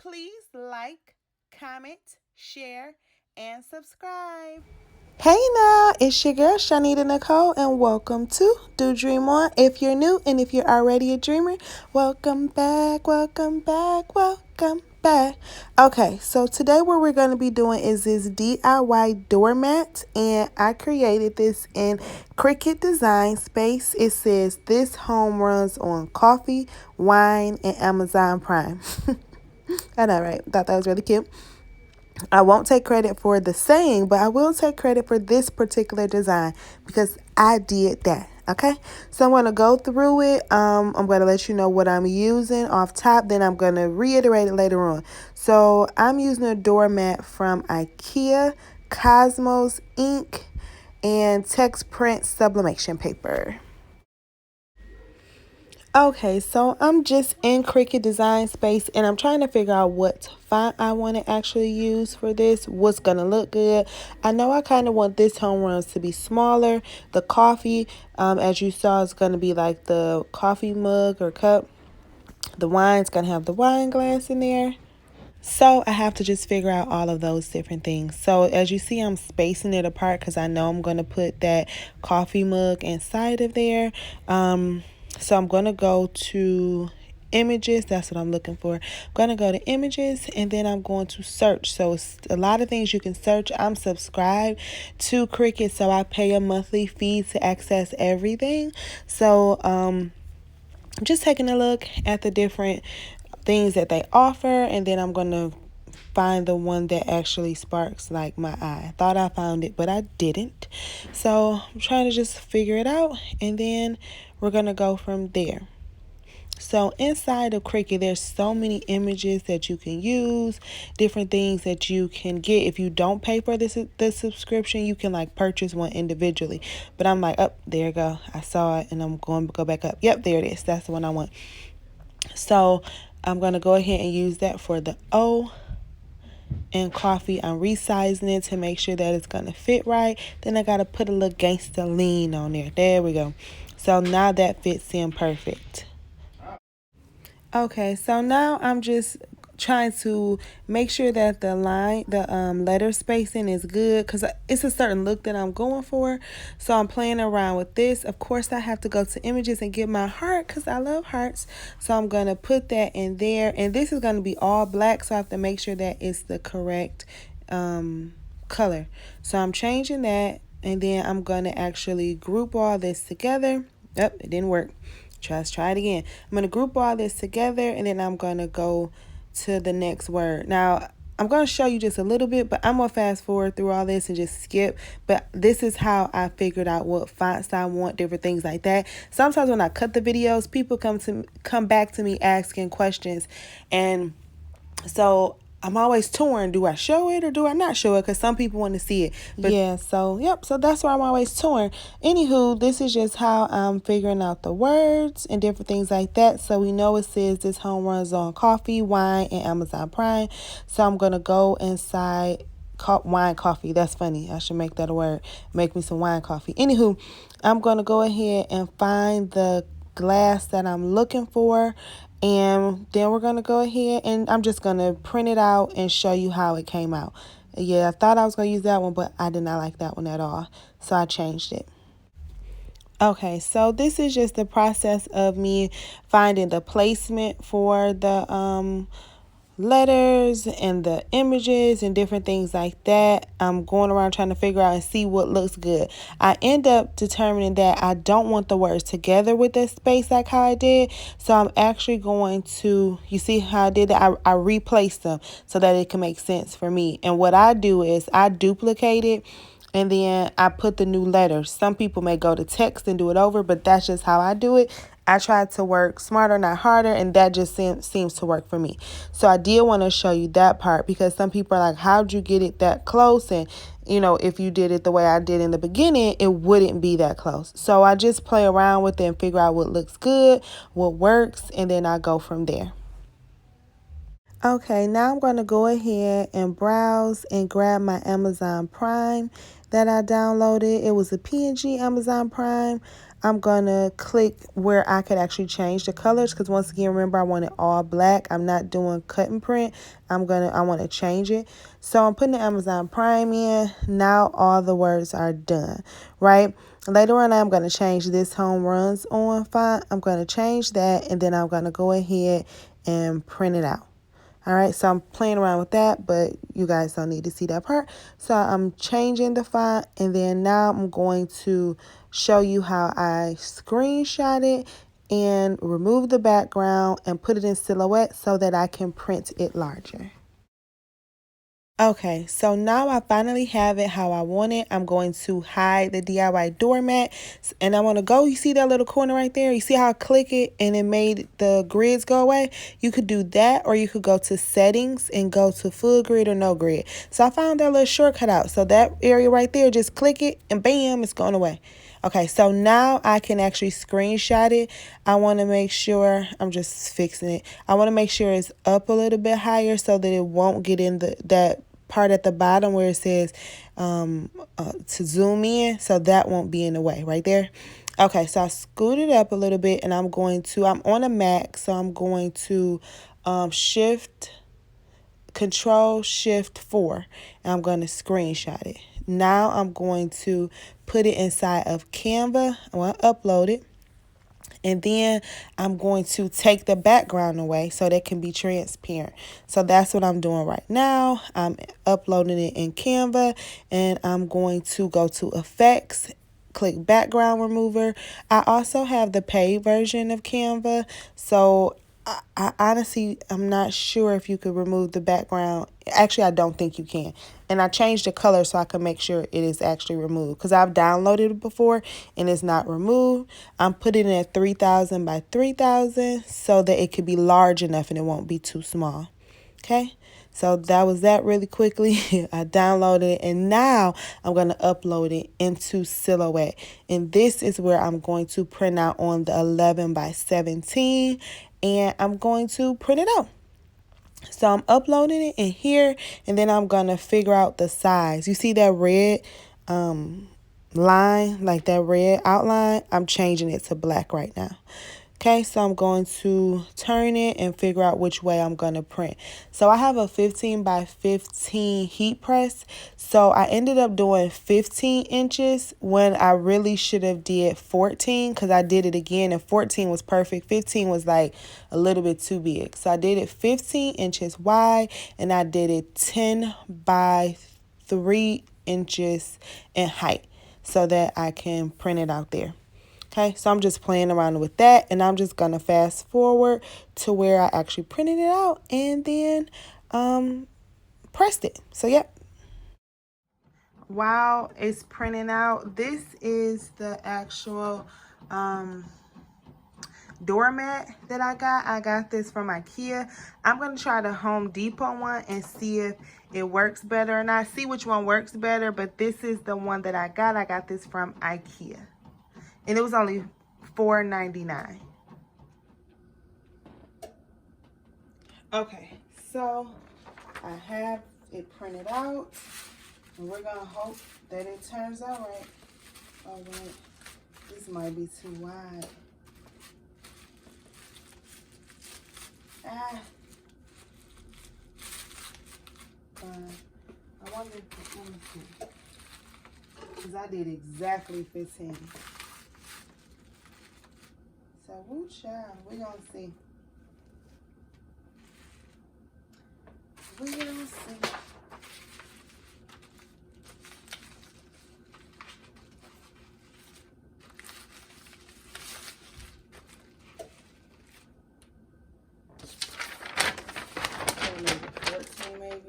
please like, comment, share, and subscribe. Hey now, it's your girl ChonitaNicole, and welcome to Do Dream On. If you're new and if you're already a dreamer, welcome back, welcome back, welcome back. Okay, so today what we're going to be doing is this DIY doormat, and I created this in Cricut Design Space. It says this home runs on coffee, wine, and Amazon Prime. I know, right? Thought that was really cute. I won't take credit for the saying, but I will take credit for this particular design because I did that. Okay, so I'm going to go through it. I'm going to let you know what I'm using off top. Then I'm going to reiterate it later on. So I'm using a doormat from IKEA, Cosmos ink, and Texprint sublimation paper. Okay, so I'm just in Cricut Design Space and I'm trying to figure out what font I want to actually use for this, what's going to look good. I know I kind of want this home runs to be smaller. The coffee, as you saw, is going to be like the coffee mug or cup. The wine's going to have the wine glass in there. So I have to just figure out all of those different things. So as you see, I'm spacing it apart because I know I'm going to put that coffee mug inside of there. So I'm going to go to images. That's what I'm looking for. I'm going to go to images and then I'm going to search. So it's a lot of things you can search. I'm subscribed to Cricut, so I pay a monthly fee to access everything. So I'm just taking a look at the different things that they offer, and then I'm going to find the one that actually sparks like my eye. I thought I found it, but I didn't. So I'm trying to just figure it out, and then we're going to go from there. So inside of Cricut, there's so many images that you can use, different things that you can get. If you don't pay for this subscription, you can like purchase one individually. But I'm like, oh, there you go. I saw it and I'm going to go back up. Yep, there it is. That's the one I want. So I'm going to go ahead and use that for the O and coffee. I'm resizing it to make sure that it's going to fit right. Then I got to put a little gangster lean on there. There we go. So now that fits in perfect. Okay, so now I'm just trying to make sure that the letter spacing is good because it's a certain look that I'm going for. So I'm playing around with this. Of course, I have to go to images and get my heart because I love hearts. So I'm going to put that in there. And this is going to be all black, so I have to make sure that it's the correct color. So I'm changing that, and then I'm going to actually group all this together. Oh, it didn't work. Let's try it again. I'm going to group all this together, and then I'm going to go to the next word. Now, I'm going to show you just a little bit, but I'm going to fast forward through all this and just skip. But this is how I figured out what fonts I want, different things like that. Sometimes when I cut the videos, people come back to me asking questions. And so I'm always torn. Do I show it or do I not show it? Because some people want to see it. But yeah, so, yep. So that's why I'm always torn. Anywho, this is just how I'm figuring out the words and different things like that. So we know it says this home runs on coffee, wine, and Amazon Prime. So I'm going to go inside wine coffee. That's funny. I should make that a word. Make me some wine coffee. Anywho, I'm going to go ahead and find the glass that I'm looking for, and then we're going to go ahead and I'm just going to print it out and show you how it came out. Yeah, I thought I was going to use that one, but I did not like that one at all, so I changed it. Okay, so this is just the process of me finding the placement for the letters and the images and different things like that. I'm going around trying to figure out and see what looks good. I end up determining that I don't want the words together with the space like how I did. So I'm actually going to, you see how I did that? I replaced them so that it can make sense for me. And what I do is I duplicate it, and then I put the new letters. Some people may go to text and do it over, but that's just how I do it. I tried to work smarter, not harder, and that just seems to work for me. So I did want to show you that part because some people are like, how'd you get it that close? And, you know, if you did it the way I did in the beginning, it wouldn't be that close. So I just play around with it and figure out what looks good, what works, and then I go from there. Okay, now I'm going to go ahead and browse and grab my Amazon Prime that I downloaded. It was a PNG Amazon Prime. I'm gonna click where I could actually change the colors, because once again, remember, I want it all black. I'm not doing cut and print. I want to change it. So I'm putting the Amazon Prime in. Now all the words are done, right? Later on, I'm going to change this home runs on font. I'm going to change that, and then I'm going to go ahead and print it out. All right, so I'm playing around with that, but you guys don't need to see that part. So I'm changing the font, and then now I'm going to show you how I screenshot it and remove the background and put it in silhouette so that I can print it larger. Okay, so now I finally have it how I want it. I'm going to hide the DIY doormat, and I want to go, you see that little corner right there? You see how I click it and it made the grids go away? You could do that, or you could go to settings and go to full grid or no grid. So I found that little shortcut out. So that area right there, just click it and bam, it's going away. Okay, so now I can actually screenshot it. I want to make sure, I'm just fixing it. I want to make sure it's up a little bit higher so that it won't get in that part at the bottom where it says to zoom in, so that won't be in the way right there. Okay, so I scooted up a little bit, and I'm on a Mac, so I'm going to Control Shift 4, and I'm going to screenshot it. Now I'm going to put it inside of Canva. I want to upload it. And then I'm going to take the background away so that can be transparent. So that's what I'm doing right now. I'm uploading it in Canva, and I'm going to go to Effects, click Background Remover. I also have the paid version of Canva, so I honestly, I'm not sure if you could remove the background. Actually, I don't think you can. And I changed the color so I can make sure it is actually removed, because I've downloaded it before and it's not removed. I'm putting it at 3000 by 3000 so that it could be large enough and it won't be too small. Okay, so that was that really quickly. I downloaded it, and now I'm going to upload it into Silhouette. And this is where I'm going to print out on the 11 by 17, and I'm going to print it out. So I'm uploading it in here, and then I'm going to figure out the size. You see that red line, like that red outline? I'm changing it to black right now. Okay, so I'm going to turn it and figure out which way I'm going to print. So I have a 15 by 15 heat press. So I ended up doing 15 inches when I really should have did 14, because I did it again and 14 was perfect. 15 was like a little bit too big. So I did it 15 inches wide, and I did it 10 by 3 inches in height so that I can print it out there. Okay, so I'm just playing around with that, and I'm just going to fast forward to where I actually printed it out and then pressed it. So, yep. While it's printing out, this is the actual doormat that I got. I got this from IKEA. I'm going to try the Home Depot one and see if it works better or not. See which one works better, but this is the one that I got. I got this from IKEA. And it was only $4.99. Okay, so I have it printed out, and we're gonna hope that it turns out right. Oh wait, this might be too wide. I wonder if, let me see, because I did exactly 15. So, woo child, we're gonna see. We're gonna see. Maybe 14, maybe.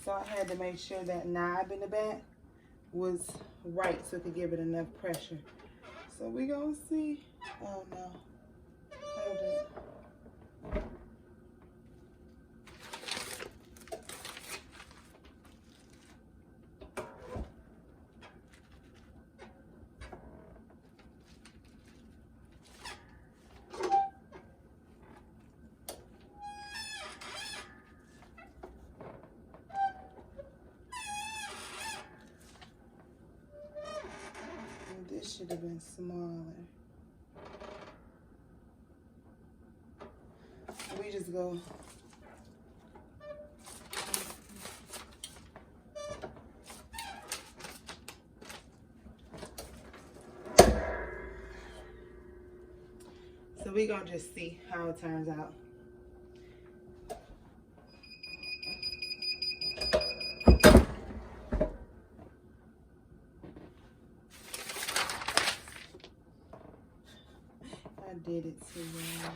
So I had to make sure that knob in the back was right so it could give it enough pressure. So we gonna see. Oh no. Hold it. This should have been smaller. We just go. So we gonna just see how it turns out. I did it too well.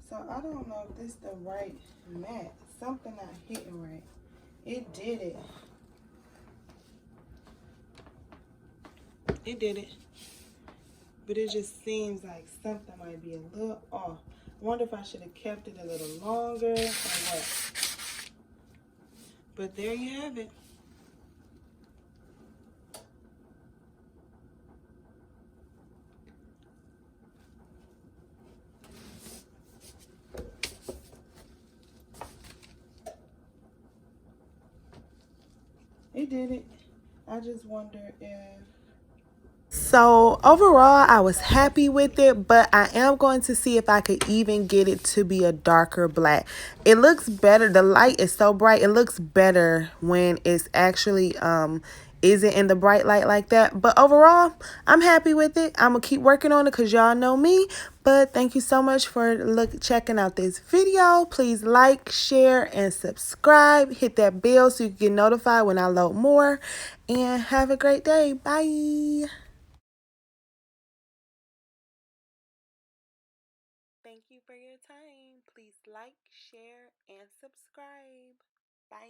So I don't know if this the right mat. Something not hitting right. It did it. It did it. But it just seems like something might be a little off. I wonder if I should have kept it a little longer or what. But there you have it. It did it. I just wonder if... So overall, I was happy with it, but I am going to see if I could even get it to be a darker black. It looks better. The light is so bright. It looks better when it's actually isn't in the bright light like that. But overall, I'm happy with it. I'm gonna keep working on it because y'all know me. But thank you so much for checking out this video. Please like, share, and subscribe. Hit that bell so you can get notified when I load more. And have a great day. Bye. Thank you for your time. Please like, share, and subscribe. Bye.